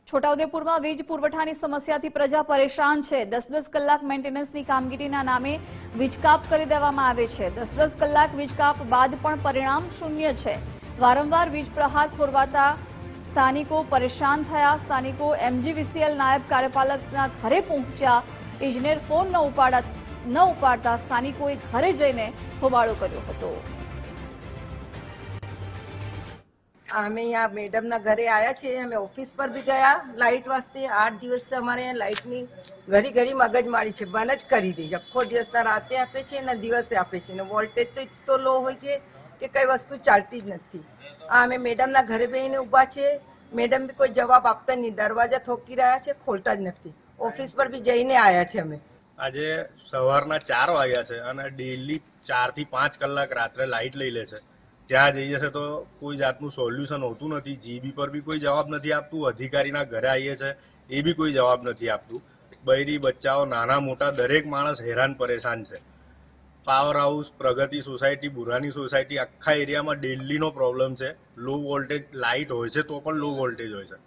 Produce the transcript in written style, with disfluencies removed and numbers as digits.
છોટાઉદેપુરમાં વીજ પુરવઠાની સમસ્યાથી પ્રજા પરેશાન છે। 10-10 કલાક મેન્ટેનન્સની કામગીરીના નામે વીજકાપ કરી દેવામાં આવે છે। 10-10 કલાક વીજકાપ બાદ પણ પરિણામ શૂન્ય છે। વારંવાર વીજ પ્રહાર ખોરવાતા સ્થાનિકો પરેશાન થયા। સ્થાનિકો MGVCL નાયબ કાર્યપાલકના ઘરે પહોંચ્યા। ઇજનેર ફોન ન ઉપાડતા સ્થાનિકોએ ઘરે જઈને હોબાળો કર્યો હતો। અમે यहाँ मैडम ना घरे आया छे। અમે ઓફિસ પર બી ગયા લાઇટ વાસ્તે। 8 દિવસ અમારે यहाँ લાઇટની ઘડી ઘડી મગજમારી છે। બંધ જ કરી દે। આખો દિવસ રાતે આપે છે ને દિવસે આપે છે ને વોલ્ટેજ તો લો હોય છે કે કઈ વસ્તુ ચાલતી જ નથી। અમે મેડમ ના ઘરે બેહીને ઊભા છે। મેડમ બી કોઈ જવાબ આપતા નહીં। દરવાજા ઠોકી રહ્યા છે, ખોલતા જ નથી। ઓફિસ પર બી જઈને આયા છે અમે। આજે સવારના 4 વાગ્યા છે અને ડેલી 4 થી 5 કલાક રાત્રે લાઇટ લઈ લે છે। ત્યાં જઈએ છે તો કોઈ જાતનું સોલ્યુશન હોતું નથી। જીબી પર બી કોઈ જવાબ નથી આપતું। અધિકારીના ઘરે આવીએ છે એ બી કોઈ જવાબ નથી આપતું। બૈરી બચ્ચાઓ નાના મોટા દરેક માણસ હેરાન પરેશાન છે। પાવર હાઉસ, પ્રગતિ સોસાયટી, બુરાની સોસાયટી આખા એરિયામાં ડેલીનો પ્રોબ્લેમ છે। લો વોલ્ટેજ લાઇટ હોય છે તો પણ લો વોલ્ટેજ હોય છે।